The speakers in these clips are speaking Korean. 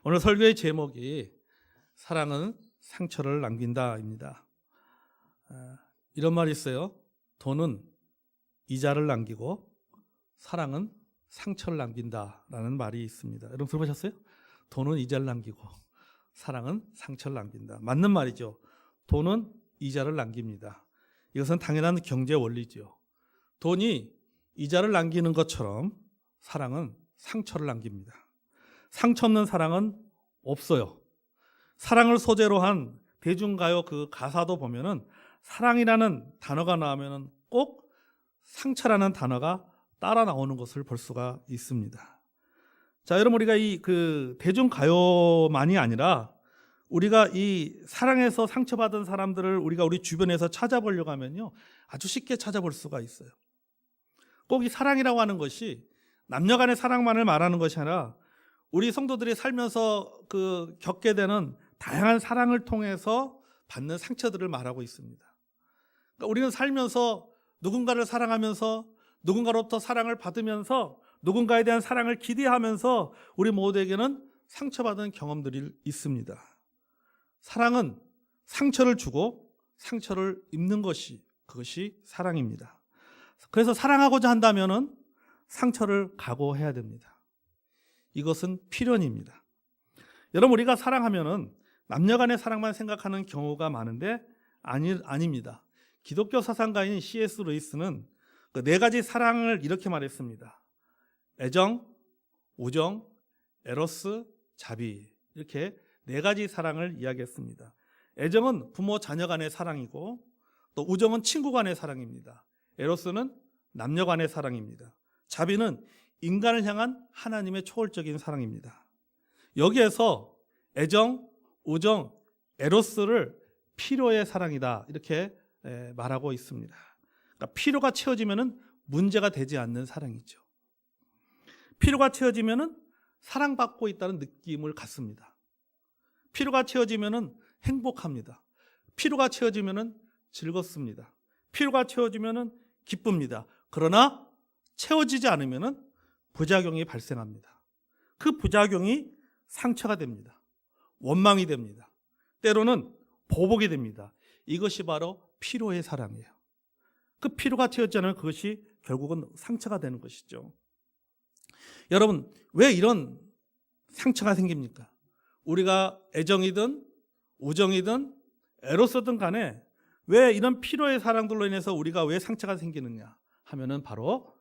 오늘 설교의 제목이 사랑은 상처를 남긴다입니다. 이런 말이 있어요. 돈은 이자를 남기고 사랑은 상처를 남긴다라는 말이 있습니다. 여러분 들어보셨어요? 돈은 이자를 남기고 사랑은 상처를 남긴다. 맞는 말이죠. 돈은 이자를 남깁니다. 이것은 당연한 경제 원리죠. 돈이 이자를 남기는 것처럼 사랑은 상처를 남깁니다. 상처 없는 사랑은 없어요. 사랑을 소재로 한 대중가요 그 가사도 보면은 사랑이라는 단어가 나오면은 꼭 상처라는 단어가 따라 나오는 것을 볼 수가 있습니다. 자, 여러분 우리가 이 그 대중가요만이 아니라 우리가 이 사랑에서 상처받은 사람들을 우리가 우리 주변에서 찾아보려고 하면요 아주 쉽게 찾아볼 수가 있어요. 꼭 이 사랑이라고 하는 것이 남녀 간의 사랑만을 말하는 것이 아니라 우리 성도들이 살면서 겪게 되는 다양한 사랑을 통해서 받는 상처들을 말하고 있습니다. 그러니까 우리는 살면서 누군가를 사랑하면서 누군가로부터 사랑을 받으면서 누군가에 대한 사랑을 기대하면서 우리 모두에게는 상처받은 경험들이 있습니다. 사랑은 상처를 주고 상처를 입는 것이 그것이 사랑입니다. 그래서 사랑하고자 한다면은 상처를 각오해야 됩니다. 이것은 필연입니다. 여러분 우리가 사랑하면은 남녀 간의 사랑만 생각하는 경우가 많은데 아닙니다. 기독교 사상가인 C.S. 루이스는 그 네 가지 사랑을 이렇게 말했습니다. 애정, 우정, 에로스, 자비 이렇게 네 가지 사랑을 이야기했습니다. 애정은 부모 자녀 간의 사랑이고 또 우정은 친구 간의 사랑입니다. 에로스는 남녀 간의 사랑입니다. 자비는 인간을 향한 하나님의 초월적인 사랑입니다. 여기에서 애정, 우정, 에로스를 필요의 사랑이다 이렇게 말하고 있습니다. 그러니까 필요가 채워지면 문제가 되지 않는 사랑이죠. 필요가 채워지면 사랑받고 있다는 느낌을 갖습니다. 필요가 채워지면 행복합니다. 필요가 채워지면 즐겁습니다. 필요가 채워지면 기쁩니다. 그러나 채워지지 않으면 부작용이 발생합니다. 그 부작용이 상처가 됩니다. 원망이 됩니다. 때로는 보복이 됩니다. 이것이 바로 필요의 사랑이에요. 그 필요가 채워지지 않으면 그것이 결국은 상처가 되는 것이죠. 여러분 왜 이런 상처가 생깁니까? 우리가 애정이든 우정이든 에로스든 간에 왜 이런 필요의 사랑들로 인해서 우리가 왜 상처가 생기느냐 하면은 바로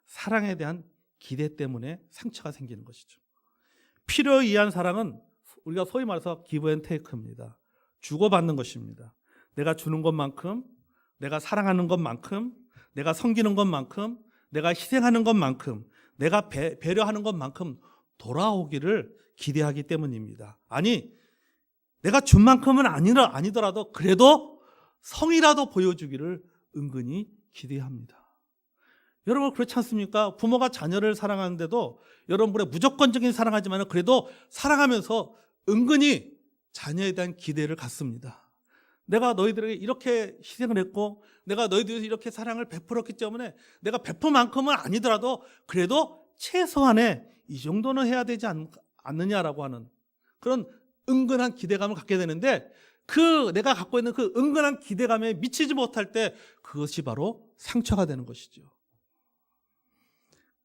사랑에 대한 기대 때문에 상처가 생기는 것이죠. 필요에 의한 사랑은 우리가 소위 말해서 기브 앤 테이크입니다. 주고받는 것입니다. 내가 주는 것만큼, 내가 사랑하는 것만큼, 내가 섬기는 것만큼, 내가 희생하는 것만큼, 내가 배려하는 것만큼 돌아오기를 기대하기 때문입니다. 아니, 내가 준 만큼은 아니더라도 그래도 성이라도 보여주기를 은근히 기대합니다. 여러분 그렇지 않습니까? 부모가 자녀를 사랑하는데도 여러분의 무조건적인 사랑하지만 그래도 사랑하면서 은근히 자녀에 대한 기대를 갖습니다. 내가 너희들에게 이렇게 희생을 했고 내가 너희들에게 이렇게 사랑을 베풀었기 때문에 내가 베푼 만큼은 아니더라도 그래도 최소한의 이 정도는 해야 되지 않느냐라고 하는 그런 은근한 기대감을 갖게 되는데 그 내가 갖고 있는 그 은근한 기대감에 미치지 못할 때 그것이 바로 상처가 되는 것이죠.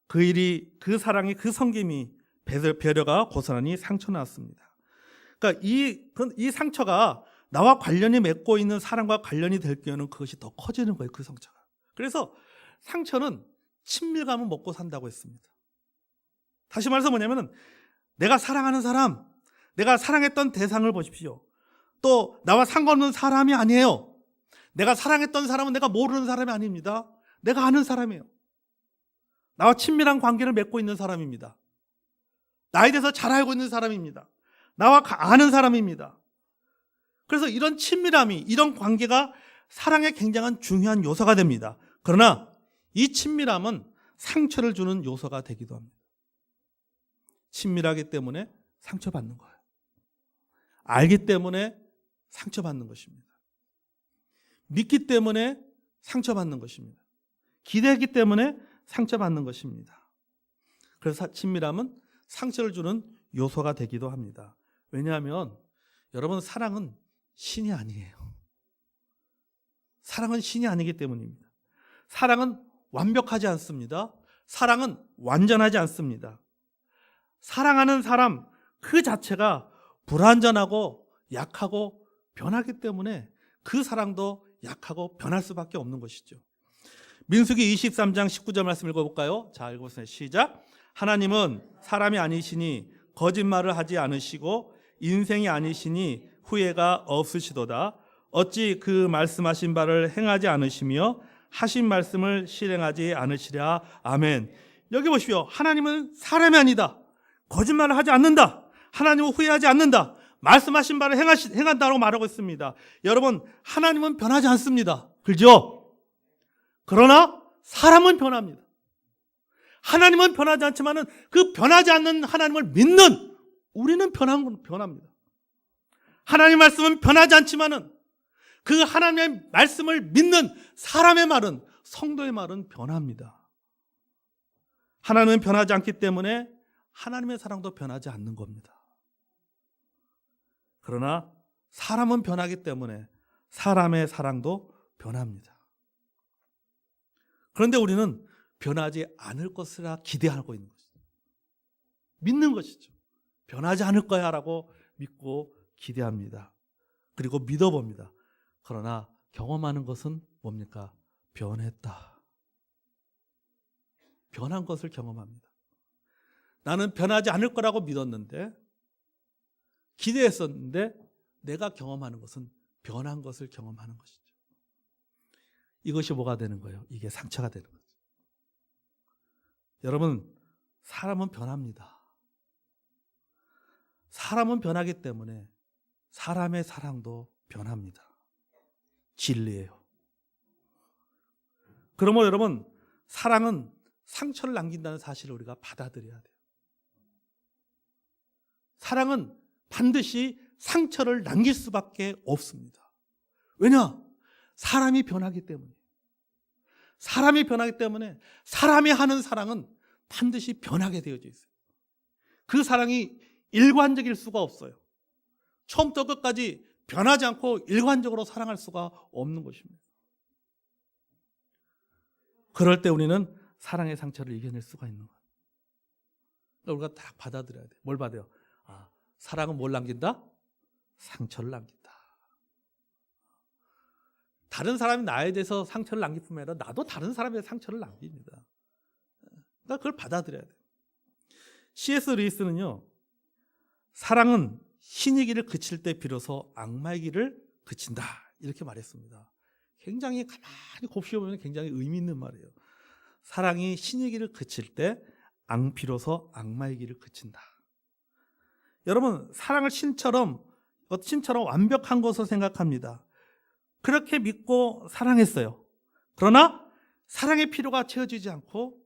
그 일이, 그 사랑이, 그 섬김이 배려가 고스란히 상처 났습니다. 그러니까 이 상처가 나와 관련이 맺고 있는 사랑과 관련이 될 경우는 그것이 더 커지는 거예요. 그 상처가. 그래서 상처는 친밀감을 먹고 산다고 했습니다. 다시 말해서 뭐냐면은 내가 사랑하는 사람, 내가 사랑했던 대상을 보십시오. 또 나와 상관없는 사람이 아니에요. 내가 사랑했던 사람은 내가 모르는 사람이 아닙니다. 내가 아는 사람이에요. 나와 친밀한 관계를 맺고 있는 사람입니다. 나에 대해서 잘 알고 있는 사람입니다. 나와 아는 사람입니다. 그래서 이런 친밀함이, 이런 관계가 사랑의 굉장한 중요한 요소가 됩니다. 그러나 이 친밀함은 상처를 주는 요소가 되기도 합니다. 친밀하기 때문에 상처받는 거예요. 알기 때문에 상처받는 것입니다. 믿기 때문에 상처받는 것입니다. 기대했기 때문에 상처받는 것입니다. 그래서 친밀함은 상처를 주는 요소가 되기도 합니다. 왜냐하면 여러분, 사랑은 신이 아니에요. 사랑은 신이 아니기 때문입니다. 사랑은 완벽하지 않습니다. 사랑은 완전하지 않습니다. 사랑하는 사람 그 자체가 불완전하고 약하고 변하기 때문에 그 사랑도 약하고 변할 수밖에 없는 것이죠. 민수기 23장 19절 말씀 읽어볼까요? 자, 읽어보세요. 시작. 하나님은 사람이 아니시니 거짓말을 하지 않으시고 인생이 아니시니 후회가 없으시도다. 어찌 그 말씀하신 바를 행하지 않으시며 하신 말씀을 실행하지 않으시랴. 아멘. 여기 보십시오. 하나님은 사람이 아니다. 거짓말을 하지 않는다. 하나님은 후회하지 않는다. 말씀하신 바를 행한다고 말하고 있습니다. 여러분, 하나님은 변하지 않습니다. 그렇죠? 그러나 사람은 변합니다. 하나님은 변하지 않지만은 그 변하지 않는 하나님을 믿는 우리는 변합니다. 하나님 말씀은 변하지 않지만은 그 하나님의 말씀을 믿는 사람의 말은, 성도의 말은 변합니다. 하나님은 변하지 않기 때문에 하나님의 사랑도 변하지 않는 겁니다. 그러나 사람은 변하기 때문에 사람의 사랑도 변합니다. 그런데 우리는 변하지 않을 것이라 기대하고 있는 것이죠. 믿는 것이죠. 변하지 않을 거야 라고 믿고 기대합니다. 그리고 믿어봅니다. 그러나 경험하는 것은 뭡니까? 변했다. 변한 것을 경험합니다. 나는 변하지 않을 거라고 믿었는데, 기대했었는데 내가 경험하는 것은 변한 것을 경험하는 것이죠. 이것이 뭐가 되는 거예요? 이게 상처가 되는 거죠. 여러분, 사람은 변합니다. 사람은 변하기 때문에 사람의 사랑도 변합니다. 진리예요. 그러면 여러분, 사랑은 상처를 남긴다는 사실을 우리가 받아들여야 돼요. 사랑은 반드시 상처를 남길 수밖에 없습니다. 왜냐? 사람이 변하기 때문에. 사람이 변하기 때문에 사람이 하는 사랑은 반드시 변하게 되어져 있어요. 그 사랑이 일관적일 수가 없어요. 처음부터 끝까지 변하지 않고 일관적으로 사랑할 수가 없는 것입니다. 그럴 때 우리는 사랑의 상처를 이겨낼 수가 있는 거예요. 우리가 딱 받아들여야 돼요. 뭘 받아요? 사랑은 뭘 남긴다? 상처를 남긴다. 다른 사람이 나에 대해서 상처를 남길 뿐만 아니라 나도 다른 사람에 대해서 상처를 남깁니다. 그러니까 그걸 받아들여야 돼요. C.S. 루이스는요, 사랑은 신의 길을 그칠 때 비로소 악마의 길을 그친다, 이렇게 말했습니다. 굉장히 가만히 곱씹어보면 굉장히 의미 있는 말이에요. 사랑이 신의 길을 그칠 때 비로소 악마의 길을 그친다. 여러분, 사랑을 신처럼 완벽한 것으로 생각합니다. 그렇게 믿고 사랑했어요. 그러나 사랑의 필요가 채워지지 않고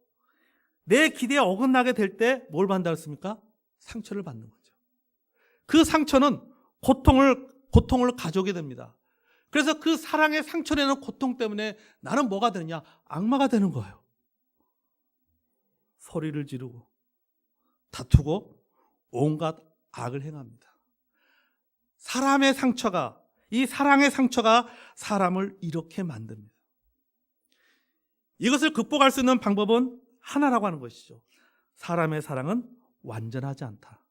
내 기대에 어긋나게 될 때 뭘 받는다 했습니까? 상처를 받는 거죠. 그 상처는 고통을 가져오게 됩니다. 그래서 그 사랑의 상처내는 고통 때문에 나는 뭐가 되느냐? 악마가 되는 거예요. 소리를 지르고 다투고 온갖 악을 행합니다. 이 사랑의 상처가 사람을 이렇게 만듭니다. 이것을 극복할 수 있는 방법은 하나라고 하는 것이죠. 사람의 사랑은 완전하지 않다.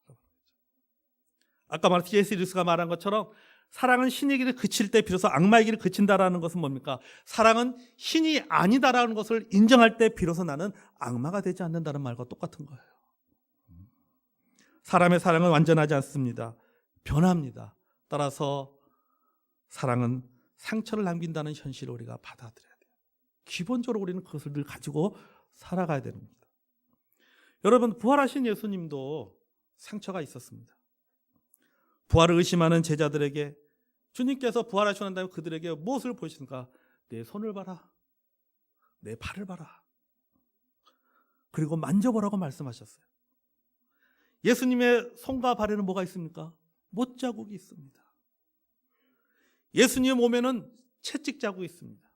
아까 말한 C.S. 루이스가 말한 것처럼 사랑은 신의 길을 그칠 때 비로소 악마의 길을 그친다라는 것은 뭡니까? 사랑은 신이 아니다라는 것을 인정할 때 비로소 나는 악마가 되지 않는다는 말과 똑같은 거예요. 사람의 사랑은 완전하지 않습니다. 변합니다. 따라서 사랑은 상처를 남긴다는 현실을 우리가 받아들여야 돼요. 기본적으로 우리는 그것을 늘 가지고 살아가야 되는 겁니다. 여러분, 부활하신 예수님도 상처가 있었습니다. 부활을 의심하는 제자들에게 주님께서 부활하시고 난 다음에 그들에게 무엇을 보이시는가? 내 손을 봐라, 내 발을 봐라, 그리고 만져보라고 말씀하셨어요. 예수님의 손과 발에는 뭐가 있습니까? 못자국이 있습니다. 예수님의 몸에는 채찍 자국이 있습니다.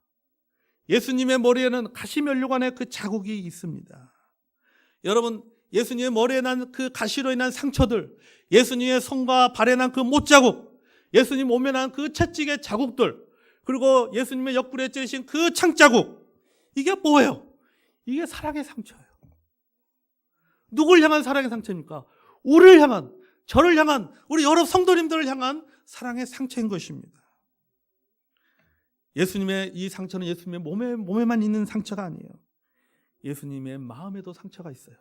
예수님의 머리에는 가시면류관의 그 자국이 있습니다. 여러분, 예수님의 머리에 난 그 가시로 인한 상처들, 예수님의 손과 발에 난 그 못자국, 예수님 몸에 난 그 채찍의 자국들, 그리고 예수님의 옆구리에 찌르신 그 창자국, 이게 뭐예요? 이게 사랑의 상처예요. 누굴 향한 사랑의 상처입니까? 우리를 향한, 저를 향한, 우리 여러 성도님들을 향한 사랑의 상처인 것입니다. 예수님의 이 상처는 예수님의 몸에만 있는 상처가 아니에요. 예수님의 마음에도 상처가 있어요.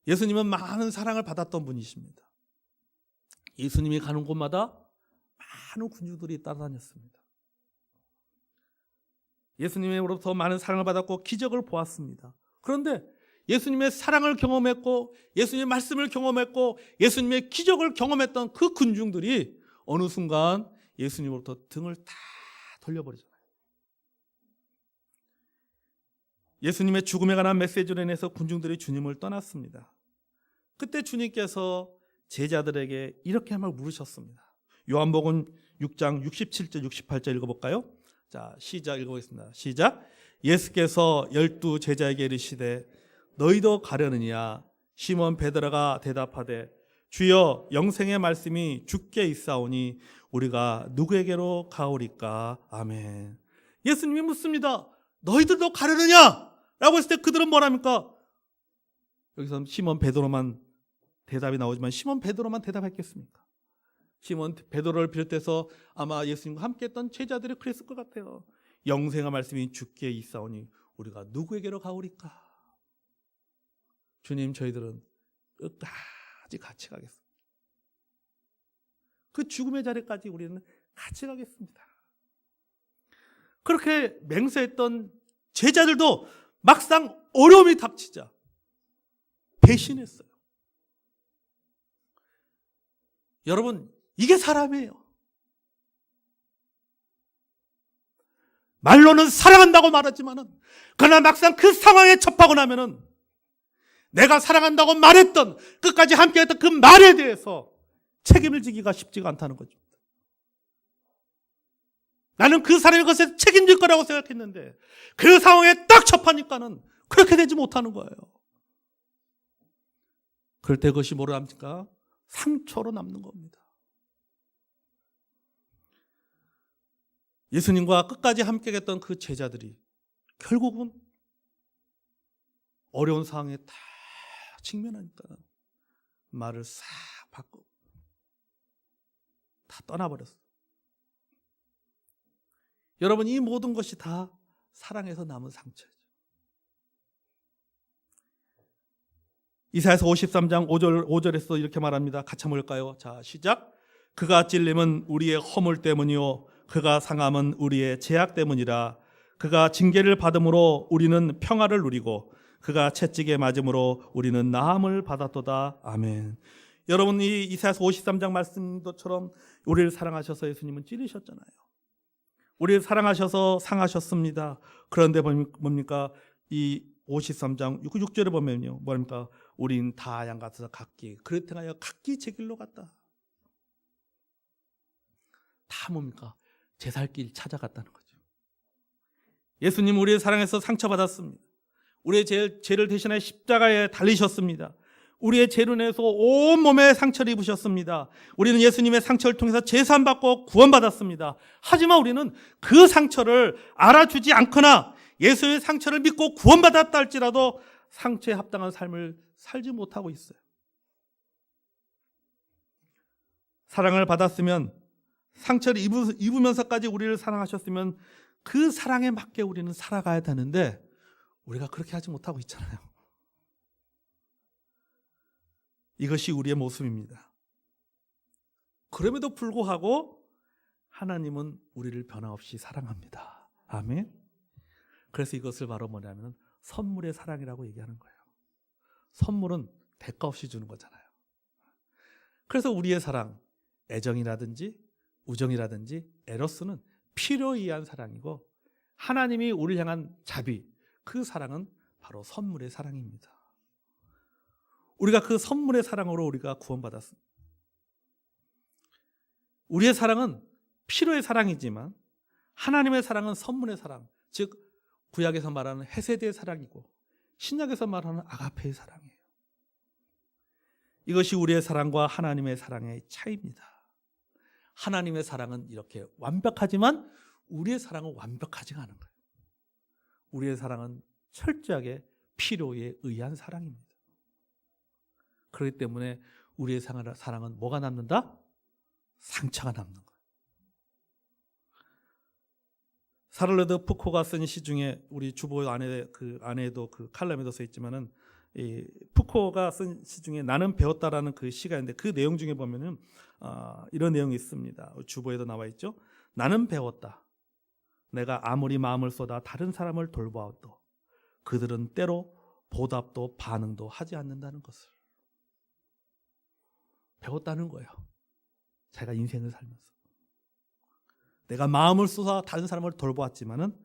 예수님은 많은 사랑을 받았던 분이십니다. 예수님이 가는 곳마다 많은 군주들이 따라다녔습니다. 예수님으로부터 많은 사랑을 받았고 기적을 보았습니다. 그런데 예수님의 사랑을 경험했고 예수님의 말씀을 경험했고 예수님의 기적을 경험했던 그 군중들이 어느 순간 예수님으로부터 등을 다 돌려버리잖아요. 예수님의 죽음에 관한 메시지로 인해서 군중들이 주님을 떠났습니다. 그때 주님께서 제자들에게 이렇게 말 물으셨습니다. 요한복음 6장 67절 68절 읽어볼까요? 자, 시작 읽어보겠습니다. 시작. 예수께서 12 제자에게 이르시되 너희도 가려느냐? 시몬 베드로가 대답하되 주여 영생의 말씀이 주께 있사오니 우리가 누구에게로 가오리까? 아멘. 예수님이 묻습니다. 너희들도 가려느냐? 라고 했을 때 그들은 뭐랍니까? 여기서 시몬 베드로만 대답이 나오지만 시몬 베드로만 대답했겠습니까? 시몬 베드로를 비롯해서 아마 예수님과 함께했던 제자들이 그랬을 것 같아요. 영생의 말씀이 주께 있사오니 우리가 누구에게로 가오리까? 주님, 저희들은 끝까지 같이 가겠습니다. 그 죽음의 자리까지 우리는 같이 가겠습니다. 그렇게 맹세했던 제자들도 막상 어려움이 닥치자 배신했어요. 여러분, 이게 사람이에요. 말로는 사랑한다고 말하지만은 그러나 막상 그 상황에 접하고 나면은 내가 사랑한다고 말했던 끝까지 함께했던 그 말에 대해서 책임을 지기가 쉽지가 않다는 거죠. 나는 그 사람의 것에 책임질 거라고 생각했는데 그 상황에 딱 접하니까는 그렇게 되지 못하는 거예요. 그럴 때 그것이 뭐라 합니까? 상처로 남는 겁니다. 예수님과 끝까지 함께했던 그 제자들이 결국은 어려운 상황에 다 직면하니까 말을 싹 바꾸고 다 떠나버렸어요. 여러분, 이 모든 것이 다 사랑에서 남은 상처죠. 이사야서 53장 5절에서 이렇게 말합니다. 같이 한번 볼까요? 자, 시작. 그가 찔림은 우리의 허물 때문이요 그가 상함은 우리의 죄악 때문이라. 그가 징계를 받음으로 우리는 평화를 누리고 그가 채찍에 맞음으로 우리는 나음을 받았도다. 아멘. 여러분, 이 이사야서 53장 말씀처럼 우리를 사랑하셔서 예수님은 찌르셨잖아요. 우리를 사랑하셔서 상하셨습니다. 그런데 뭡니까? 이 53장 6절에 보면요, 뭐랍니까? 우린 다 양 같아서 각기 그릇 행하여 각기 제 길로 갔다. 다 뭡니까? 제 살 길 찾아갔다는 거죠. 예수님 우리의 사랑에서 상처받았습니다. 우리의 죄를 대신하여 십자가에 달리셨습니다. 우리의 죄로 인해서 온몸에 상처를 입으셨습니다. 우리는 예수님의 상처를 통해서 제사함받고 구원받았습니다. 하지만 우리는 그 상처를 알아주지 않거나 예수의 상처를 믿고 구원받았다 할지라도 상처에 합당한 삶을 살지 못하고 있어요. 사랑을 받았으면, 상처를 입으면서까지 우리를 사랑하셨으면 그 사랑에 맞게 우리는 살아가야 되는데 우리가 그렇게 하지 못하고 있잖아요. 이것이 우리의 모습입니다. 그럼에도 불구하고 하나님은 우리를 변함없이 사랑합니다. 아멘. 그래서 이것을 바로 뭐냐면 선물의 사랑이라고 얘기하는 거예요. 선물은 대가 없이 주는 거잖아요. 그래서 우리의 사랑, 애정이라든지 우정이라든지 에로스는 필요에 의한 사랑이고, 하나님이 우리를 향한 자비, 그 사랑은 바로 선물의 사랑입니다. 우리가 그 선물의 사랑으로 우리가 구원받았습니다. 우리의 사랑은 필요의 사랑이지만 하나님의 사랑은 선물의 사랑, 즉 구약에서 말하는 헤세드의 사랑이고, 신약에서 말하는 아가페의 사랑이에요. 이것이 우리의 사랑과 하나님의 사랑의 차이입니다. 하나님의 사랑은 이렇게 완벽하지만 우리의 사랑은 완벽하지가 않은 거예요. 우리의 사랑은 철저하게 필요에 의한 사랑입니다. 그렇기 때문에 우리의 사랑은 뭐가 남는다? 상처가 남는 거예요. 사를레드 푸코가 쓴 시 중에 우리 주보 안에도 그 칼럼에도 써 있지만은 이 푸코가 쓴 시 중에 나는 배웠다라는 그 시가 있는데 그 내용 중에 보면은 이런 내용이 있습니다. 주보에도 나와 있죠. 나는 배웠다. 내가 아무리 마음을 쏟아 다른 사람을 돌보아도 그들은 때로 보답도 반응도 하지 않는다는 것을 배웠다는 거예요. 제가 인생을 살면서 내가 마음을 쏟아 다른 사람을 돌보았지만은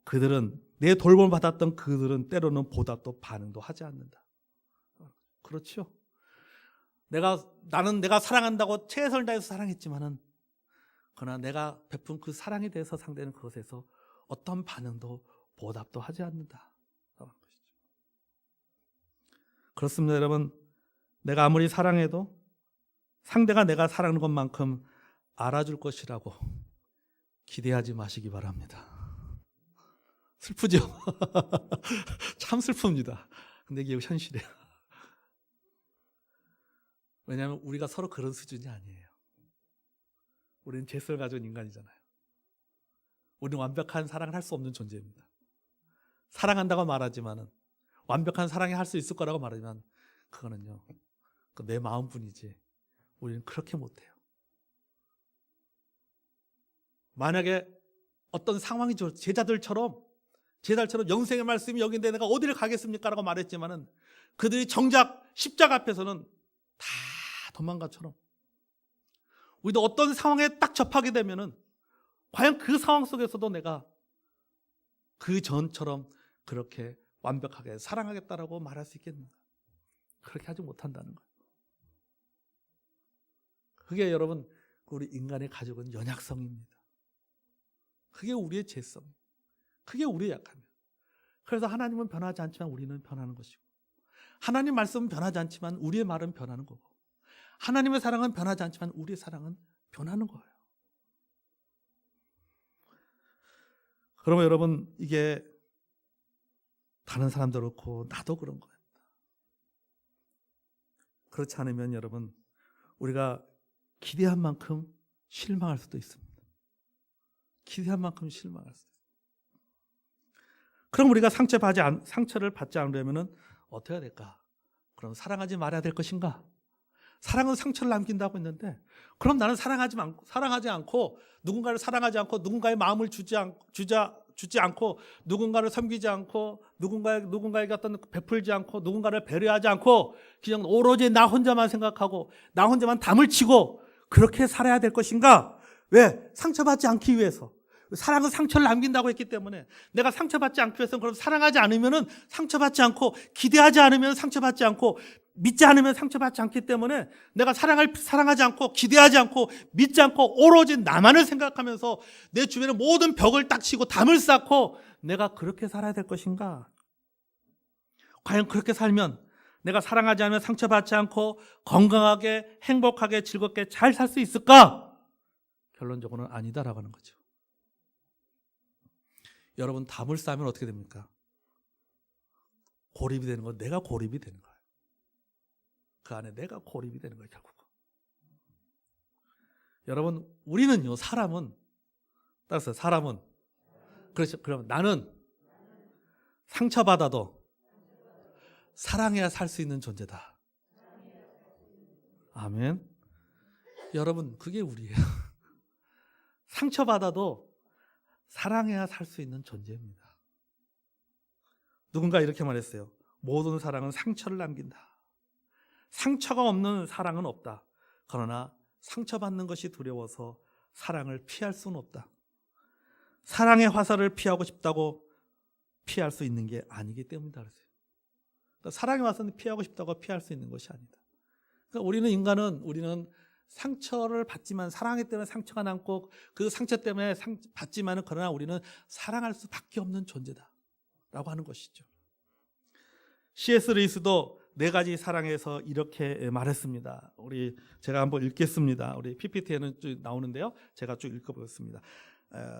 그들은 내 돌봄을 받았던 그들은 때로는 보답도 반응도 하지 않는다. 그렇죠. 나는 내가 사랑한다고 최선을 다해서 사랑했지만은 그러나 내가 베푼 그 사랑에 대해서 상대는 그것에서 어떤 반응도 보답도 하지 않는다. 그렇습니다, 여러분. 내가 아무리 사랑해도 상대가 내가 사랑하는 것만큼 알아줄 것이라고 기대하지 마시기 바랍니다. 슬프죠? 참 슬픕니다. 근데 이게 현실이에요. 왜냐하면 우리가 서로 그런 수준이 아니에요. 우리는 죄성을 가진 인간이잖아요. 우리는 완벽한 사랑을 할 수 없는 존재입니다. 사랑한다고 말하지만은 완벽한 사랑을 할 수 있을 거라고 말하지만 그거는요, 내 마음뿐이지 우리는 그렇게 못해요. 만약에 어떤 상황이 제자들처럼 영생의 말씀이 여기인데 내가 어디를 가겠습니까? 라고 말했지만은 그들이 정작 십자가 앞에서는 다 도망가처럼 우리도 어떤 상황에 딱 접하게 되면은 과연 그 상황 속에서도 내가 그 전처럼 그렇게 완벽하게 사랑하겠다라고 말할 수 있겠는가? 그렇게 하지 못한다는 거예요. 그게 여러분 우리 인간의 가지고 있는 연약성입니다. 그게 우리의 죄성, 그게 우리의 약함이에요. 그래서 하나님은 변하지 않지만 우리는 변하는 것이고, 하나님 말씀은 변하지 않지만 우리의 말은 변하는 거고, 하나님의 사랑은 변하지 않지만 우리의 사랑은 변하는 거예요. 그러면 여러분, 이게 다른 사람도 그렇고 나도 그런 거예요. 그렇지 않으면 여러분, 우리가 기대한 만큼 실망할 수도 있습니다. 기대한 만큼 실망할 수도 있습니다. 그럼 우리가 상처를 받지 않으려면 어떻게 해야 될까? 그럼 사랑하지 말아야 될 것인가? 사랑은 상처를 남긴다고 했는데, 그럼 나는 사랑하지 않고 누군가를 사랑하지 않고 누군가의 마음을 주지 않고 누군가를 섬기지 않고 누군가에게 어떤 베풀지 않고 누군가를 배려하지 않고 그냥 오로지 나 혼자만 생각하고 나 혼자만 담을 치고 그렇게 살아야 될 것인가? 왜? 상처받지 않기 위해서. 사랑은 상처를 남긴다고 했기 때문에 내가 상처받지 않기 위해서는, 그럼 사랑하지 않으면 상처받지 않고, 기대하지 않으면 상처받지 않고, 믿지 않으면 상처받지 않기 때문에 내가 사랑하지 않고 기대하지 않고 믿지 않고 오로지 나만을 생각하면서 내 주변에 모든 벽을 딱 치고 담을 쌓고 내가 그렇게 살아야 될 것인가? 과연 그렇게 살면 내가 사랑하지 않으면 상처받지 않고 건강하게 행복하게 즐겁게 잘 살 수 있을까? 결론적으로는 아니다라고 하는 거죠. 여러분, 담을 쌓으면 어떻게 됩니까? 고립이 되는 거, 내가 고립이 되는 거예요. 그 안에 내가 고립이 되는 거예요, 결국. 여러분, 우리는요, 사람은 그렇죠. 그럼 나는 상처받아도 사랑해야 살 수 있는 존재다. 아멘. 여러분, 그게 우리예요. 상처받아도 사랑해야 살 수 있는 존재입니다. 누군가 이렇게 말했어요. 모든 사랑은 상처를 남긴다. 상처가 없는 사랑은 없다. 그러나 상처받는 것이 두려워서 사랑을 피할 수는 없다. 사랑의 화살을 피하고 싶다고 피할 수 있는 게 아니기 때문이다. 그러니까 사랑의 화살을 피하고 싶다고 피할 수 있는 것이 아니다. 그러니까 우리는 상처를 받지만, 사랑하기 때문에 상처가 남고 그 상처 때문에 받지만은, 그러나 우리는 사랑할 수밖에 없는 존재다 라고 하는 것이죠. C.S. 루이스도 네 가지 사랑에서 이렇게 말했습니다. 제가 한번 읽겠습니다. 우리 PPT에는 쭉 나오는데요. 제가 쭉 읽어보겠습니다.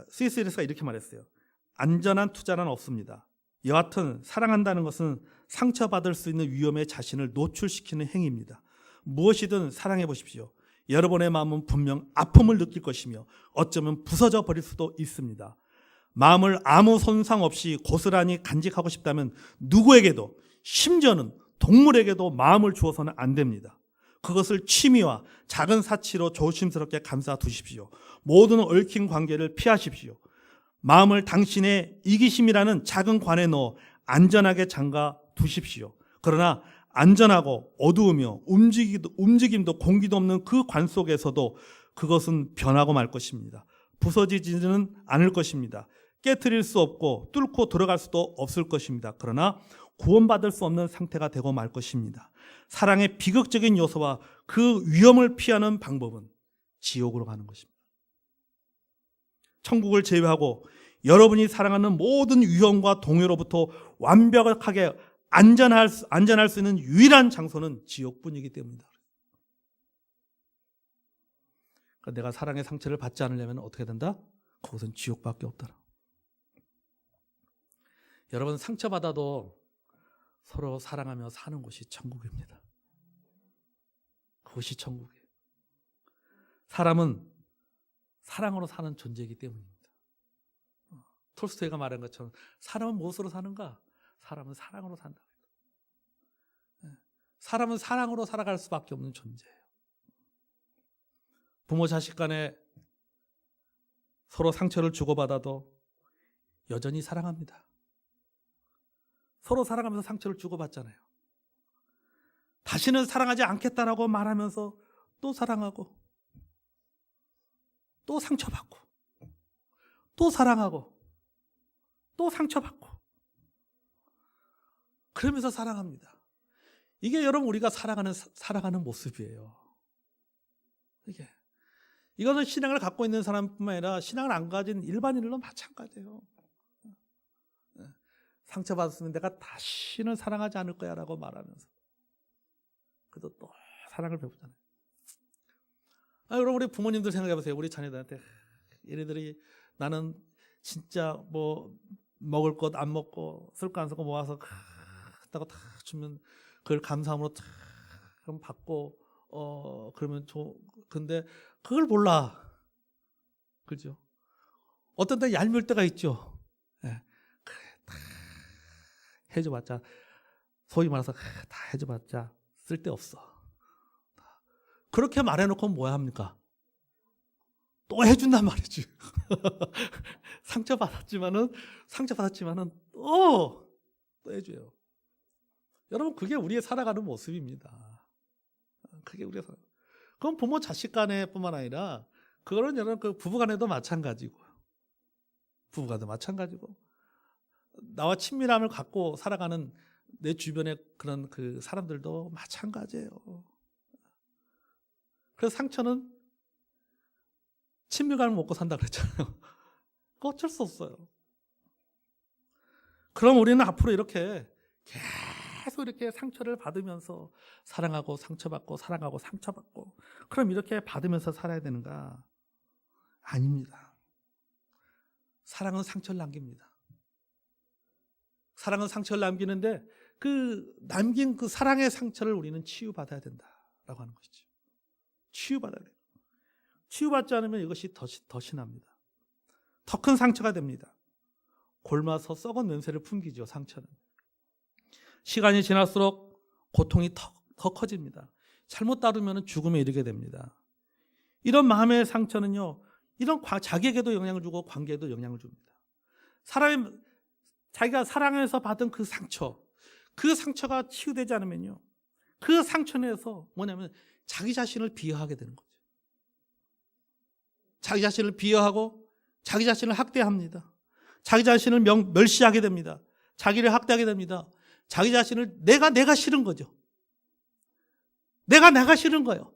C.S. 루이스가 이렇게 말했어요. 안전한 투자는 없습니다. 여하튼 사랑한다는 것은 상처받을 수 있는 위험에 자신을 노출시키는 행위입니다. 무엇이든 사랑해 보십시오. 여러분의 마음은 분명 아픔을 느낄 것이며 어쩌면 부서져 버릴 수도 있습니다. 마음을 아무 손상 없이 고스란히 간직하고 싶다면 누구에게도, 심지어는 동물에게도 마음을 주어서는 안 됩니다. 그것을 취미와 작은 사치로 조심스럽게 감싸 두십시오. 모든 얽힌 관계를 피하십시오. 마음을 당신의 이기심이라는 작은 관에 넣어 안전하게 잠가 두십시오. 그러나 안전하고 어두우며 움직임도 공기도 없는 그 관 속에서도 그것은 변하고 말 것입니다. 부서지지는 않을 것입니다. 깨트릴 수 없고 뚫고 들어갈 수도 없을 것입니다. 그러나 구원받을 수 없는 상태가 되고 말 것입니다. 사랑의 비극적인 요소와 그 위험을 피하는 방법은 지옥으로 가는 것입니다. 천국을 제외하고 여러분이 사랑하는 모든 위험과 동요로부터 완벽하게 안전할 수 있는 유일한 장소는 지옥뿐이기 때문이다. 그러니까 내가 사랑의 상처를 받지 않으려면 어떻게 된다? 그것은 지옥밖에 없다. 여러분, 상처받아도 서로 사랑하며 사는 곳이 천국입니다. 그것이 천국이에요. 사람은 사랑으로 사는 존재이기 때문입니다. 톨스토이가 말한 것처럼 사람은 무엇으로 사는가? 사람은 사랑으로 산다. 사람은 사랑으로 살아갈 수밖에 없는 존재예요. 부모 자식 간에 서로 상처를 주고받아도 여전히 사랑합니다. 서로 사랑하면서 상처를 주고받잖아요. 다시는 사랑하지 않겠다라고 말하면서 또 사랑하고 또 상처받고 또 사랑하고 또 상처받고 그러면서 사랑합니다. 이게 여러분 우리가 살아가는 모습이에요. 이거는 신앙을 갖고 있는 사람뿐만 아니라 신앙을 안 가진 일반인들도 마찬가지예요. 상처받았으면 내가 다시는 사랑하지 않을 거야 라고 말하면서 그래도 또 사랑을 베푸잖아요. 여러분 우리 부모님들 생각해 보세요. 우리 자녀들한테 얘네들이 나는 진짜 뭐 먹을 것 안 먹고 쓸 거 안 쓰고 모아서 다고 다 주면 그걸 감사함으로 그럼 받고 그러면 근데 그걸 몰라. 그죠? 어떤 때 얄미울 때가 있죠. 예. 그래, 다 해줘봤자 소위 말해서 다 해줘봤자 쓸데없어. 그렇게 말해놓고 뭐야 합니까? 또 해준단 말이지. 상처받았지만은 또 해줘요. 여러분 그게 우리의 살아가는 모습입니다. 그건 부모 자식 간에 뿐만 아니라 그거는 여러분 그 부부간에도 마찬가지고 나와 친밀함을 갖고 살아가는 내 주변의 그런 그 사람들도 마찬가지예요. 그래서 상처는 친밀감을 먹고 산다 그랬잖아요. 그거 어쩔 수 없어요. 그럼 우리는 앞으로 이렇게 계속 이렇게 상처를 받으면서 사랑하고 상처받고 사랑하고 상처받고 그럼 이렇게 받으면서 살아야 되는가? 아닙니다. 사랑은 상처를 남깁니다. 사랑은 상처를 남기는데 그 남긴 그 사랑의 상처를 우리는 치유받아야 된다라고 하는 것이죠. 치유받아야 돼요. 치유받지 않으면 이것이 더 심합니다. 더 큰 상처가 됩니다. 골마서 썩은 냄새를 풍기죠. 상처는. 시간이 지날수록 고통이 더 커집니다. 잘못 다루면 죽음에 이르게 됩니다. 이런 마음의 상처는요, 이런 자기에게도 영향을 주고 관계에도 영향을 줍니다. 자기가 사랑해서 받은 그 상처가 치유되지 않으면요, 그 상처 내에서 뭐냐면 자기 자신을 비하하게 되는 거죠. 자기 자신을 비하하고 자기 자신을 학대합니다. 자기 자신을 멸시하게 됩니다. 자기를 학대하게 됩니다. 자기 자신을 내가 싫은 거죠. 내가 싫은 거예요.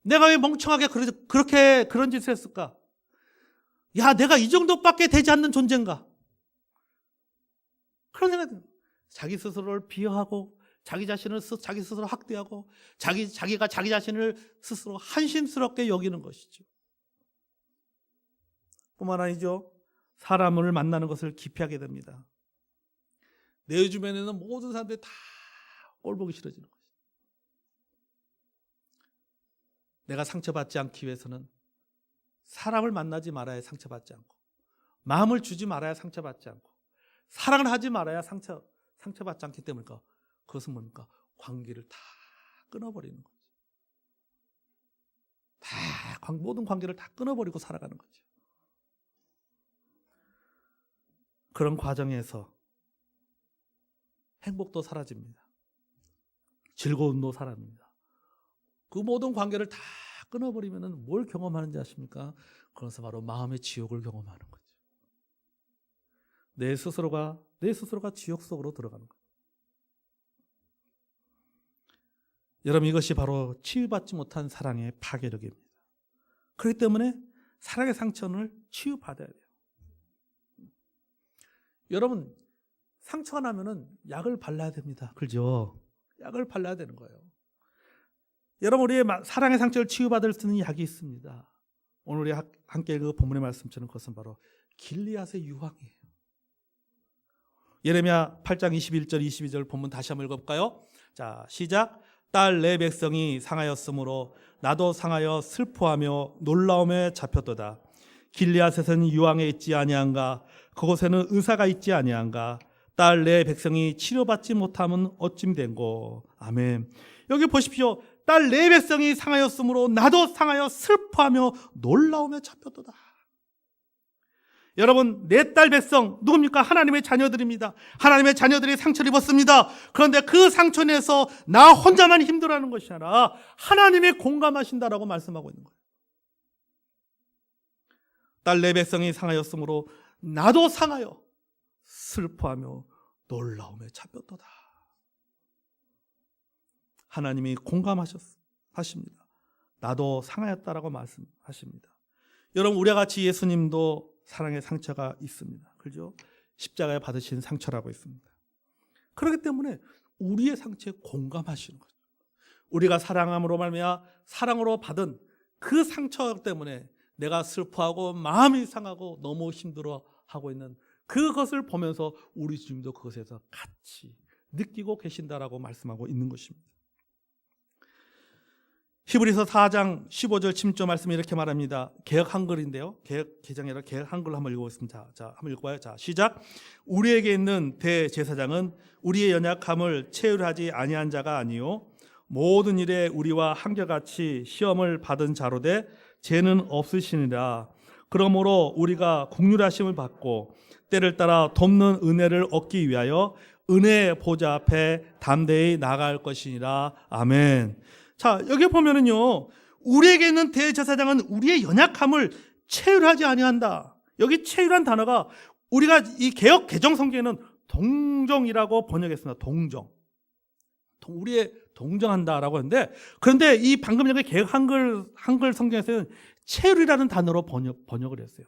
내가 왜 멍청하게 그렇게 그런 짓을 했을까? 야, 내가 이 정도밖에 되지 않는 존재인가? 그런 생각이 듭니다. 자기 스스로를 비하하고 자기 자신을 자기 스스로 학대하고 자기가 자기 자신을 스스로 한심스럽게 여기는 것이죠. 뿐만 아니죠. 사람을 만나는 것을 기피하게 됩니다. 내 주변에는 모든 사람들이 다 꼴보기 싫어지는 거죠. 내가 상처받지 않기 위해서는 사람을 만나지 말아야 상처받지 않고, 마음을 주지 말아야 상처받지 않고, 사랑을 하지 말아야 상처받지 않기 때문일까? 그것은 뭡니까? 관계를 다 끊어버리는 거죠. 모든 관계를 다 끊어버리고 살아가는 거죠. 그런 과정에서 행복도 사라집니다. 즐거움도 사라집니다. 그 모든 관계를 다 끊어버리면 뭘 경험하는지 아십니까? 그래서 바로 마음의 지옥을 경험하는 거죠. 내 스스로가 지옥 속으로 들어가는 거예요. 여러분, 이것이 바로 치유받지 못한 사랑의 파괴력입니다. 그렇기 때문에 사랑의 상처를 치유받아야 돼요. 여러분, 상처가 나면은 약을 발라야 됩니다. 그렇죠? 약을 발라야 되는 거예요. 여러분, 우리의 사랑의 상처를 치유받을 수 있는 약이 있습니다. 오늘 우리 함께 읽은 본문의 말씀처럼 그것은 바로 길리앗의 유황이에요. 예레미야 8장 21절 22절 본문 다시 한번 읽어볼까요? 자, 시작. 딸 내 백성이 상하였으므로 나도 상하여 슬퍼하며 놀라움에 잡혔도다. 길리앗에서는 유황에 있지 아니한가? 그곳에는 의사가 있지 아니한가? 딸 내 백성이 치료받지 못함은 어찌 된고. 아멘. 여기 보십시오. 딸 내 백성이 상하였으므로 나도 상하여 슬퍼하며 놀라움에 잡혔도다. 여러분, 내 딸 백성 누굽니까? 하나님의 자녀들입니다. 하나님의 자녀들이 상처를 입었습니다. 그런데 그 상처 내에서 나 혼자만 힘들어하는 것이 아니라 하나님이 공감하신다라고 말씀하고 있는 거예요. 딸 내 백성이 상하였으므로 나도 상하여 슬퍼하며 놀라움에 잡혔도다. 하나님이 공감하십니다. 나도 상하였다라고 말씀하십니다. 여러분, 우리와 같이 예수님도 사랑의 상처가 있습니다. 그렇죠? 십자가에 받으신 상처라고 있습니다. 그렇기 때문에 우리의 상처에 공감하시는 거죠. 우리가 사랑함으로 말미암아 사랑으로 받은 그 상처 때문에 내가 슬퍼하고 마음이 상하고 너무 힘들어하고 있는 그것을 보면서 우리 주님도 그것에서 같이 느끼고 계신다라고 말씀하고 있는 것입니다. 히브리서 4장 15절 16절 말씀이 이렇게 말합니다. 개역 한글인데요. 개역 개정이 아니라 개역 한글로 한번 읽어보겠습니다. 자, 한번 읽어봐요. 자, 시작. 우리에게 있는 대제사장은 우리의 연약함을 체휼하지 아니한 자가 아니요 모든 일에 우리와 한결같이 시험을 받은 자로되 죄는 없으시니라. 그러므로 우리가 긍휼하심을 받고 때를 따라 돕는 은혜를 얻기 위하여 은혜의 보좌 앞에 담대히 나아갈 것이니라. 아멘. 자, 여기 보면은요, 우리에게 있는 대제사장은 우리의 연약함을 체휼하지 아니한다. 여기 체휼한 단어가 우리가 이 개역 개정 성경에는 동정이라고 번역했습니다. 동정. 우리의 동정한다라고 하는데, 그런데 이 방금 전에 개역 한글 성경에서는 체휼이라는 단어로 번역을 했어요.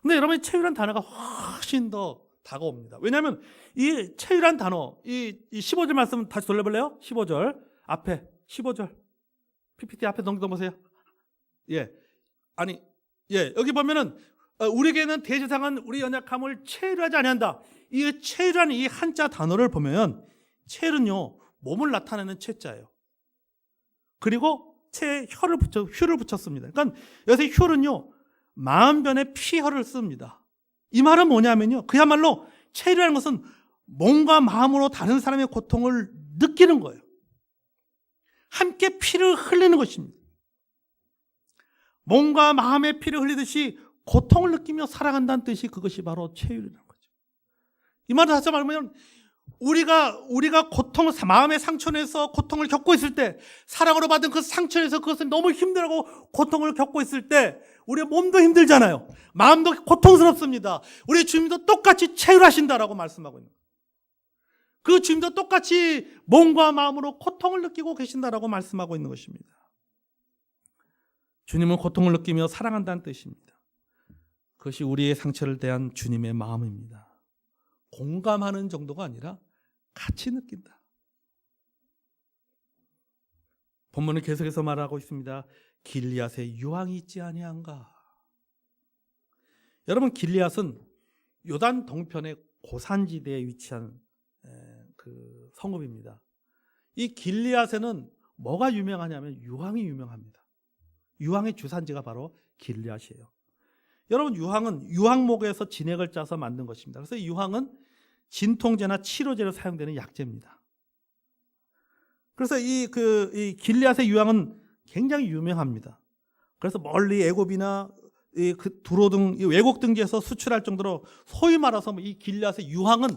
근데 여러분, 체휼한 단어가 훨씬 더 다가옵니다. 왜냐하면 이 체휼한 단어, 이 15절 말씀 다시 돌려볼래요? 15절 앞에 15절 PPT 앞에 넘겨보세요. 여기 보면은 우리에게는 대제사장은 우리 연약함을 체휼하지 아니한다. 이 체휼한 이 한자 단어를 보면 체휼은요 몸을 나타내는 체자예요. 그리고 혀를 붙였습니다. 그러니까 여기서 혀는요 마음변에 피혀를 씁니다. 이 말은 뭐냐면요, 그야말로 체휼이라는 것은 몸과 마음으로 다른 사람의 고통을 느끼는 거예요. 함께 피를 흘리는 것입니다. 몸과 마음의 피를 흘리듯이 고통을 느끼며 살아간다는 뜻이 그것이 바로 체휼이라는 거죠. 이 말을 다시 말하면 우리가 마음의 상처에서 고통을 겪고 있을 때, 사랑으로 받은 그 상처에서 그것을 너무 힘들고 고통을 겪고 있을 때 우리의 몸도 힘들잖아요. 마음도 고통스럽습니다. 우리 주님도 똑같이 체휼하신다라고 말씀하고 있는 거예요. 그 주님도 똑같이 몸과 마음으로 고통을 느끼고 계신다라고 말씀하고 있는 것입니다. 주님은 고통을 느끼며 사랑한다는 뜻입니다. 그것이 우리의 상처를 대한 주님의 마음입니다. 공감하는 정도가 아니라 같이 느낀다. 본문은 계속해서 말하고 있습니다. 길리앗에 유황이 있지 아니한가. 여러분, 길리앗은 요단 동편의 고산지대에 위치한 그 성읍입니다. 이 길리앗에는 뭐가 유명하냐면 유황이 유명합니다. 유황의 주산지가 바로 길리앗이에요. 여러분, 유황은 유황목에서 진액을 짜서 만든 것입니다. 그래서 유황은 진통제나 치료제로 사용되는 약재입니다. 그래서 이 길리앗의 유황은 굉장히 유명합니다. 그래서 멀리 애굽이나 두로 등 외국 등지에서 수출할 정도로, 소위 말해서 이 길리앗의 유황은,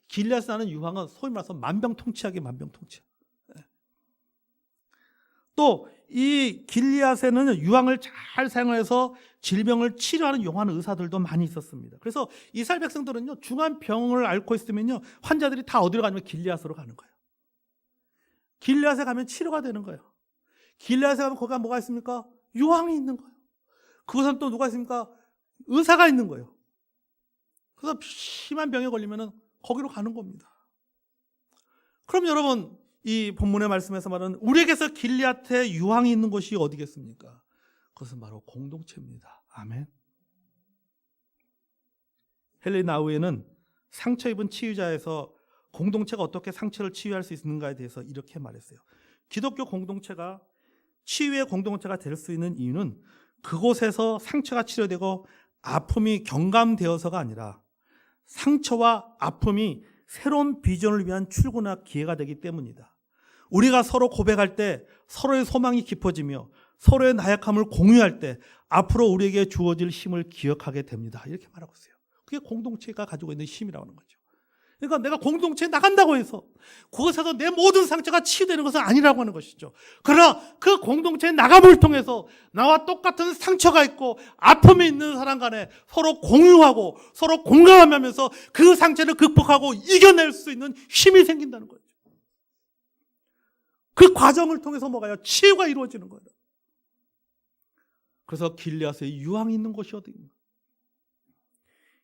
길리앗에 나는 유황은 소위 말해서 만병통치약이 만병통치약. 또 이 길리앗에는 유황을 잘 사용해서 질병을 치료하는 용하는 의사들도 많이 있었습니다. 그래서 이스라엘 백성들은요, 중한 병을 앓고 있으면요, 환자들이 다 어디로 가냐면 길리앗으로 가는 거예요. 길리앗에 가면 치료가 되는 거예요. 길리앗에 가면 거기가 뭐가 있습니까? 유황이 있는 거예요. 그곳은 또 누가 있습니까? 의사가 있는 거예요. 그래서 심한 병에 걸리면 거기로 가는 겁니다. 그럼 여러분, 이 본문의 말씀에서 말하는 우리에게서 길리앗에 유황이 있는 곳이 어디겠습니까? 그것은 바로 공동체입니다. 아멘. 헬렌 나우에는 상처 입은 치유자에서 공동체가 어떻게 상처를 치유할 수 있는가에 대해서 이렇게 말했어요. 기독교 공동체가 치유의 공동체가 될 수 있는 이유는 그곳에서 상처가 치료되고 아픔이 경감되어서가 아니라 상처와 아픔이 새로운 비전을 위한 출구나 기회가 되기 때문이다. 우리가 서로 고백할 때 서로의 소망이 깊어지며 서로의 나약함을 공유할 때 앞으로 우리에게 주어질 힘을 기억하게 됩니다. 이렇게 말하고 있어요. 그게 공동체가 가지고 있는 힘이라고 하는 거죠. 그러니까 내가 공동체에 나간다고 해서 그것에서 내 모든 상처가 치유되는 것은 아니라고 하는 것이죠. 그러나 그 공동체의 나감을 통해서 나와 똑같은 상처가 있고 아픔이 있는 사람 간에 서로 공유하고 서로 공감하면서 그 상처를 극복하고 이겨낼 수 있는 힘이 생긴다는 거죠. 그 과정을 통해서 뭐가요? 치유가 이루어지는 거예요. 그래서 길리앗에 유황이 있는 곳이 어디입니까?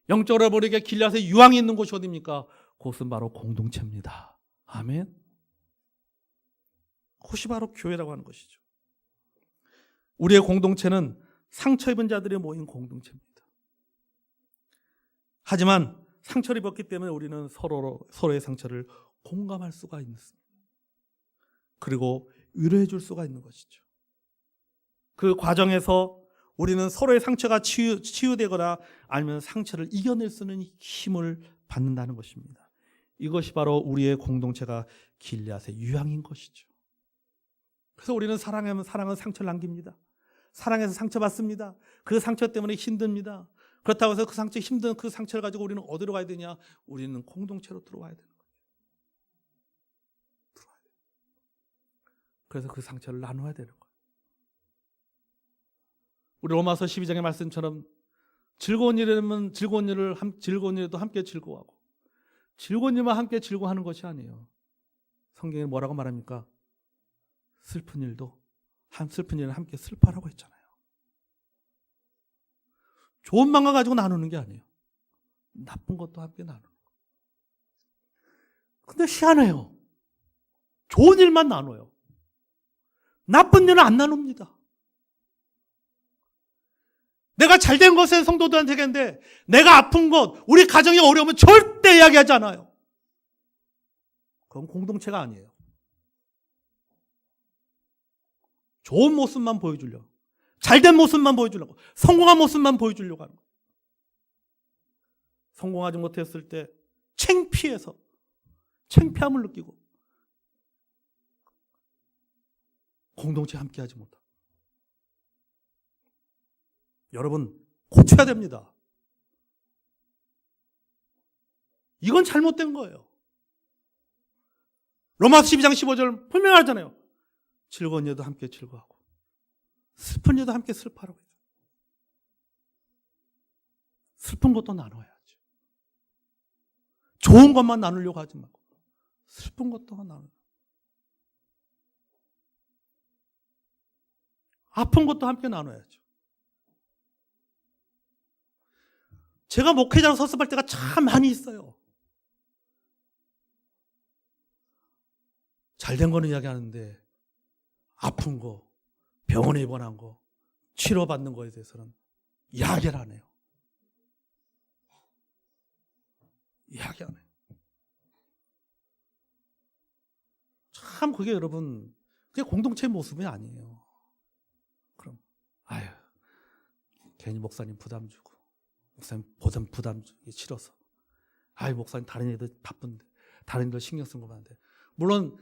영적으로 보리게 길리앗에 유황이 있는 곳이 어디입니까? 그것은 바로 공동체입니다. 아멘. 그것이 바로 교회라고 하는 것이죠. 우리의 공동체는 상처 입은 자들이 모인 공동체입니다. 하지만 상처를 입었기 때문에 우리는 서로의 상처를 공감할 수가 있습니다. 그리고 위로해 줄 수가 있는 것이죠. 그 과정에서 우리는 서로의 상처가 치유되거나 아니면 상처를 이겨낼 수 있는 힘을 받는다는 것입니다. 이것이 바로 우리의 공동체가 길리앗의 유황인 것이죠. 그래서 우리는 사랑은 상처를 남깁니다. 사랑해서 상처받습니다. 그 상처 때문에 힘듭니다. 그렇다고 해서 그 상처, 힘든 그 상처를 가지고 우리는 어디로 가야 되냐? 우리는 공동체로 들어와야 되는 거죠. 그래서 그 상처를 나눠야 되는 거예요. 우리 로마서 12장의 말씀처럼 즐거운 일에도 함께 즐거워하고 즐거운 일만 함께 즐거워하는 것이 아니에요. 성경에 뭐라고 말합니까? 슬픈 일은 함께 슬퍼하라고 했잖아요. 좋은 마음만 가지고 나누는 게 아니에요. 나쁜 것도 함께 나누는 거예요. 근데 희한해요. 좋은 일만 나눠요. 나쁜 일은 안 나눕니다. 내가 잘된 것은 성도들한테 얘기하는데 내가 아픈 것, 우리 가정이 어려우면 절대 이야기하지 않아요. 그건 공동체가 아니에요. 좋은 모습만 보여주려고, 잘된 모습만 보여주려고, 성공한 모습만 보여주려고 하는 거예요. 성공하지 못했을 때 창피해서 창피함을 느끼고 공동체에 함께하지 못하고. 여러분, 고쳐야 됩니다. 이건 잘못된 거예요. 로마서 12장 15절 분명하잖아요. 즐거운 일도 함께 즐거워하고 슬픈 일도 함께 슬퍼하라고 했죠. 슬픈 것도 나눠야죠. 좋은 것만 나누려고 하지 말고 슬픈 것도 나누고 아픈 것도 함께 나눠야죠. 제가 목회자로 서습할 때가 참 많이 있어요. 잘된 거는 이야기하는데 아픈 거, 병원에 입원한 거, 치료받는 거에 대해서는 이야기를 안 해요. 이야기 안 해요. 참 그게 여러분, 그게 공동체의 모습이 아니에요. 그럼 아유, 괜히 목사님 부담 주고, 목사님 부담 주기 싫어서, 아유 목사님 다른 애들 바쁜데, 다른 애들 신경 쓴 거만 한데, 물론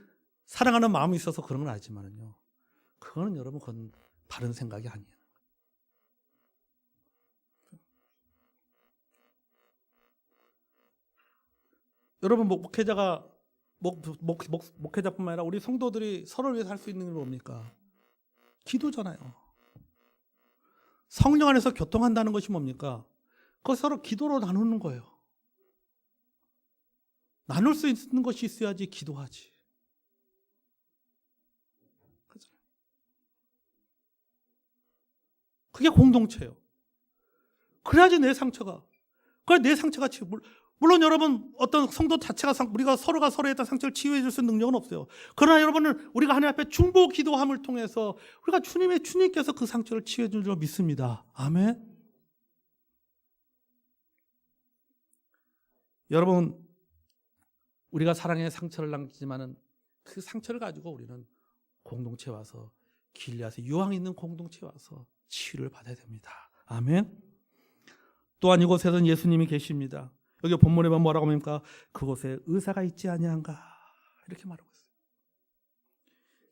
사랑하는 마음이 있어서 그런 건 알지만은요, 그거는 여러분 그건 바른 생각이 아니에요. 여러분 목회자가 목회자뿐만 아니라 우리 성도들이 서로를 위해서 할 수 있는 게 뭡니까? 기도잖아요. 성령 안에서 교통한다는 것이 뭡니까? 그거 서로 기도로 나누는 거예요. 나눌 수 있는 것이 있어야지 기도하지. 그게 공동체예요. 그래야지 내 상처가, 그래 내 상처가 치유. 물론 여러분 어떤 성도 자체가 우리가 서로가 서로에 대한 상처를 치유해 줄 수 있는 능력은 없어요. 그러나 여러분은 우리가 하나님 앞에 중보 기도함을 통해서 우리가 주님께서 그 상처를 치유해 줄 줄 믿습니다. 아멘. 여러분, 우리가 사랑의 상처를 남기지만은 그 상처를 가지고 우리는 공동체에 와서, 길리앗의 유황 있는 공동체에 와서 치유를 받아야 됩니다. 아멘. 또한 이곳에는 예수님이 계십니다. 여기 본문에 보면 뭐라고 합니까? 그곳에 의사가 있지 아니한가, 이렇게 말하고 있어요.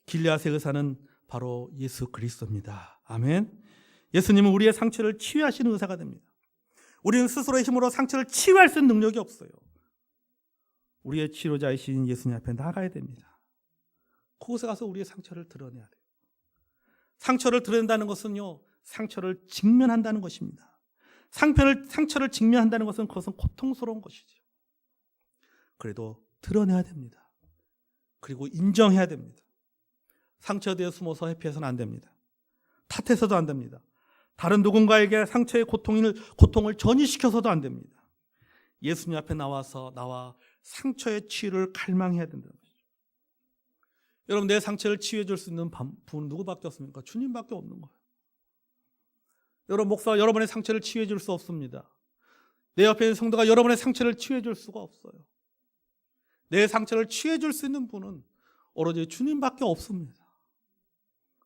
길리앗의 의사는 바로 예수 그리스도입니다. 아멘. 예수님은 우리의 상처를 치유하시는 의사가 됩니다. 우리는 스스로의 힘으로 상처를 치유할 수 있는 능력이 없어요. 우리의 치료자이신 예수님 앞에 나가야 됩니다. 그곳에 가서 우리의 상처를 드러내야 돼요. 상처를 드러낸다는 것은요, 상처를 직면한다는 것입니다. 상처를 직면한다는 것은 그것은 고통스러운 것이죠. 그래도 드러내야 됩니다. 그리고 인정해야 됩니다. 상처에 대해 숨어서 회피해서는 안 됩니다. 탓해서도 안 됩니다. 다른 누군가에게 상처의 고통을 전이시켜서도 안 됩니다. 예수님 앞에 나와 상처의 치유를 갈망해야 된다는 것이죠. 여러분, 내 상처를 치유해 줄 수 있는 분은 누구밖에 없습니까? 주님밖에 없는 거예요. 여러분, 목사가 여러분의 상처를 치유해 줄 수 없습니다. 내 옆에 있는 성도가 여러분의 상처를 치유해 줄 수가 없어요. 내 상처를 치유해 줄 수 있는 분은 오로지 주님밖에 없습니다.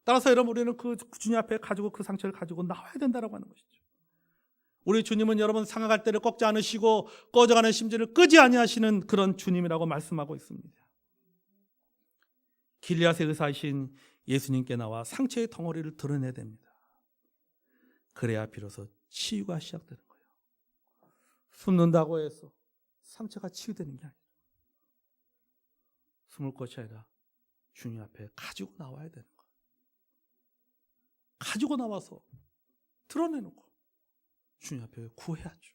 따라서 여러분, 우리는 그 주님 앞에 가지고 그 상처를 가지고 나와야 된다고 하는 것이죠. 우리 주님은 여러분 상하갈 때를 꺾지 않으시고 꺼져가는 심지를 끄지 아니하시는 그런 주님이라고 말씀하고 있습니다. 길리앗의 의사이신 예수님께 나와 상처의 덩어리를 드러내야 됩니다. 그래야 비로소 치유가 시작되는 거예요. 숨는다고 해서 상처가 치유되는 게 아니에요. 숨을 것이 아니라 주님 앞에 가지고 나와야 되는 거예요. 가지고 나와서 드러내놓고 주님 앞에 구해야죠.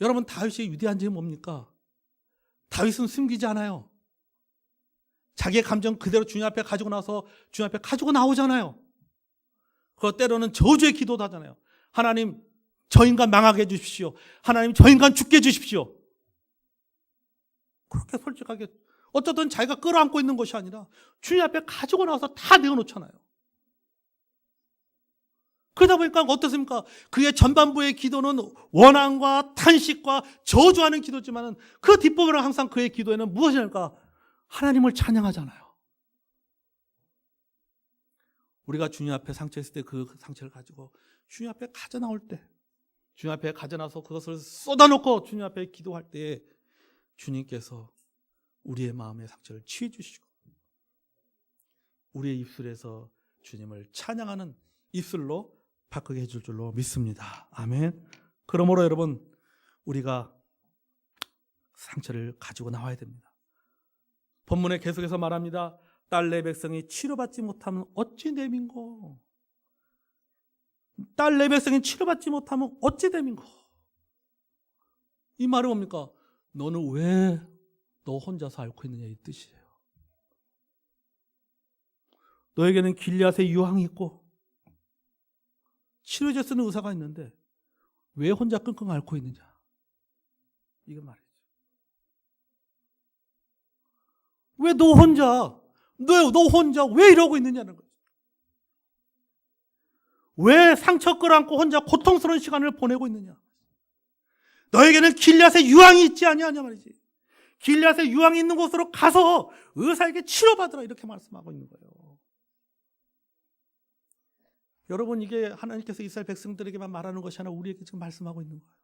여러분, 다윗의 위대한 점이 뭡니까? 다윗은 숨기지 않아요. 자기의 감정 그대로 주님 앞에 가지고 나서 주님 앞에 가지고 나오잖아요. 그 때로는 저주의 기도도 하잖아요. 하나님, 저 인간 망하게 해주십시오. 하나님, 저 인간 죽게 해주십시오. 그렇게 솔직하게, 어쨌든 자기가 끌어안고 있는 것이 아니라 주님 앞에 가지고 나와서 다 내어놓잖아요. 그러다 보니까 어떻습니까? 그의 전반부의 기도는 원한과 탄식과 저주하는 기도지만 그 뒷부분은 항상 그의 기도에는 무엇이랄까? 하나님을 찬양하잖아요. 우리가 주님 앞에 상처했을 때 그 상처를 가지고 주님 앞에 가져 나올 때, 주님 앞에 가져 나서 그것을 쏟아놓고 주님 앞에 기도할 때 주님께서 우리의 마음의 상처를 치유해 주시고 우리의 입술에서 주님을 찬양하는 입술로 바꾸게 해줄 줄로 믿습니다. 아멘. 그러므로 여러분, 우리가 상처를 가지고 나와야 됩니다. 본문에 계속해서 말합니다. 딸 내 백성이 치료받지 못하면 어찌 됨인고. 딸 내 백성이 치료받지 못하면 어찌 됨인고. 이 말은 뭡니까? 너는 왜 너 혼자서 앓고 있느냐, 이 뜻이에요. 너에게는 길리앗의 유황이 있고 치료제 쓰는 의사가 있는데 왜 혼자 끙끙 앓고 있느냐, 이거 말이죠. 왜 너 혼자 왜 이러고 있느냐는 거죠. 왜 상처 끌어안고 혼자 고통스러운 시간을 보내고 있느냐. 너에게는 길앗의 유황이 있지 아니하냐 말이지. 길앗의 유황이 있는 곳으로 가서 의사에게 치료받으라 이렇게 말씀하고 있는 거예요. 여러분, 이게 하나님께서 이스라엘 백성들에게만 말하는 것이 아니라 우리에게 지금 말씀하고 있는 거예요.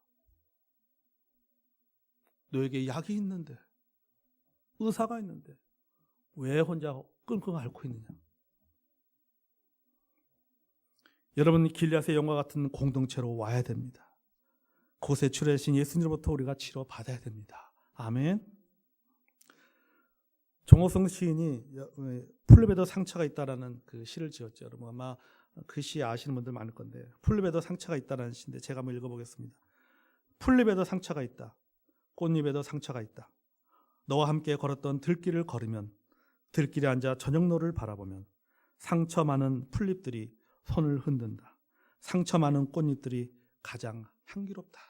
너에게 약이 있는데, 의사가 있는데 왜 혼자 끙끙 앓고 있느냐. 여러분, 길앗의 영과 같은 공동체로 와야 됩니다. 곳에 출애신 예수님으로부터 우리가 치료받아야 됩니다. 아멘. 정호성 시인이 풀잎에도 상처가 있다라는 그 시를 지었죠. 여러분 아마 그 시 아시는 분들 많을 건데, 풀잎에도 상처가 있다라는 시인데 제가 한번 읽어보겠습니다. 풀잎에도 상처가 있다. 꽃잎에도 상처가 있다. 너와 함께 걸었던 들길을 걸으면, 들길에 앉아 저녁노를 바라보면 상처 많은 풀잎들이 손을 흔든다. 상처 많은 꽃잎들이 가장 향기롭다.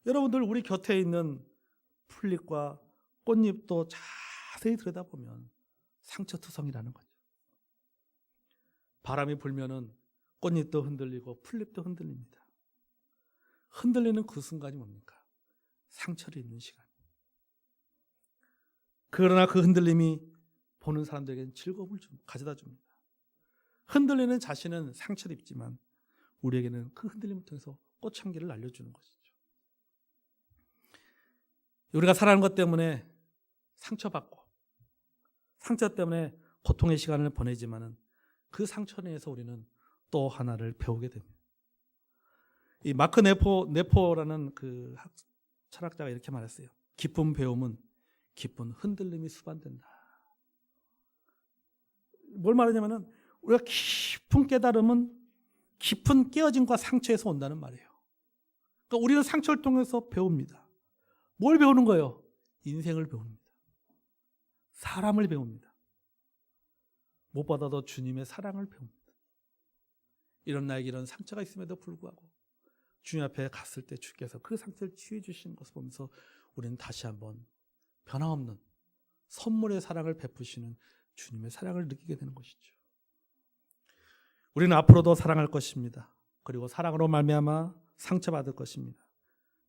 여러분들, 우리 곁에 있는 풀잎과 꽃잎도 자세히 들여다보면 상처투성이라는 거죠. 바람이 불면은 꽃잎도 흔들리고 풀잎도 흔들립니다. 흔들리는 그 순간이 뭡니까? 상처를 입는 시간. 그러나 그 흔들림이 보는 사람들에게는 즐거움을 가져다 줍니다. 흔들리는 자신은 상처를 입지만 우리에게는 그 흔들림을 통해서 꽃향기를 날려주는 것이죠. 우리가 살아가는 것 때문에 상처받고 상처 때문에 고통의 시간을 보내지만은 그 상처 내에서 우리는 또 하나를 배우게 됩니다. 이 마크 네포라는 그 철학자가 이렇게 말했어요. 깊은 배움은 깊은 흔들림이 수반된다. 뭘 말하냐면은 우리가 깊은 깨달음은 깊은 깨어짐과 상처에서 온다는 말이에요. 그러니까 우리는 상처를 통해서 배웁니다. 뭘 배우는 거예요? 인생을 배웁니다. 사람을 배웁니다. 무엇보다도 주님의 사랑을 배웁니다. 이런 나에게 이런 상처가 있음에도 불구하고 주님 앞에 갔을 때 주께서 그 상처를 치유해 주시는 것을 보면서 우리는 다시 한번 변함없는 선물의 사랑을 베푸시는 주님의 사랑을 느끼게 되는 것이죠. 우리는 앞으로도 사랑할 것입니다. 그리고 사랑으로 말미암아 상처받을 것입니다.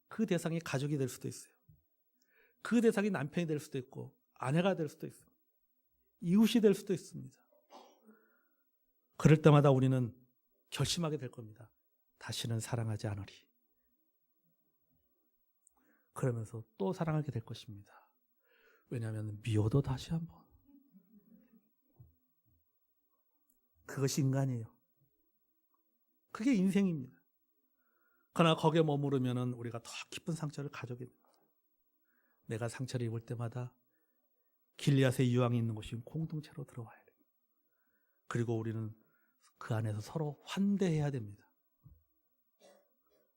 그 대상이 가족이 될 수도 있어요. 그 대상이 남편이 될 수도 있고 아내가 될 수도 있어요. 이웃이 될 수도 있습니다. 그럴 때마다 우리는 결심하게 될 겁니다. 다시는 사랑하지 않으리. 그러면서 또 사랑하게 될 것입니다. 왜냐하면 미워도 다시 한번. 그것이 인간이에요. 그게 인생입니다. 그러나 거기에 머무르면 우리가 더 깊은 상처를 가져게 됩니다. 내가 상처를 입을 때마다 길앗의 유황이 있는 곳이 공동체로 들어와야 돼요. 그리고 우리는 그 안에서 서로 환대해야 됩니다.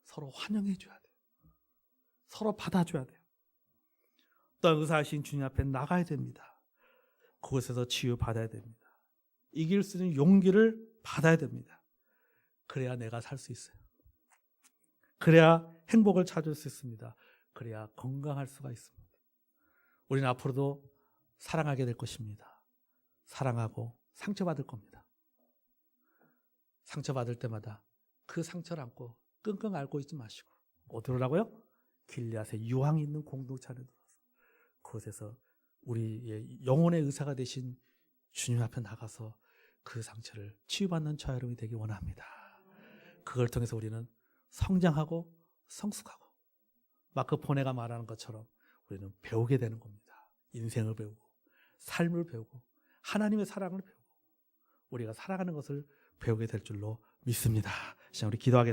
서로 환영해 줘야 돼요. 서로 받아줘야 돼요. 또한 의사하신 주님 앞에 나가야 됩니다. 그곳에서 치유받아야 됩니다. 이길 수 있는 용기를 받아야 됩니다. 그래야 내가 살 수 있어요. 그래야 행복을 찾을 수 있습니다. 그래야 건강할 수가 있습니다. 우리는 앞으로도 사랑하게 될 것입니다. 사랑하고 상처받을 겁니다. 상처받을 때마다 그 상처를 안고 끙끙 앓고 있지 마시고 어디로 오라고요? 길앗의 유황이 있는 공동체 안에 들어서 그곳에서 우리의 영혼의 의사가 되신 주님 앞에 나가서 그 상처를 치유받는 저와 여러분이 되기 원합니다. 그걸 통해서 우리는 성장하고 성숙하고 마크 포네가 말하는 것처럼 우리는 배우게 되는 겁니다. 인생을 배우고 삶을 배우고 하나님의 사랑을 배우고 우리가 살아가는 것을 배우게 될 줄로 믿습니다. 시간 우리 기도하겠습니다.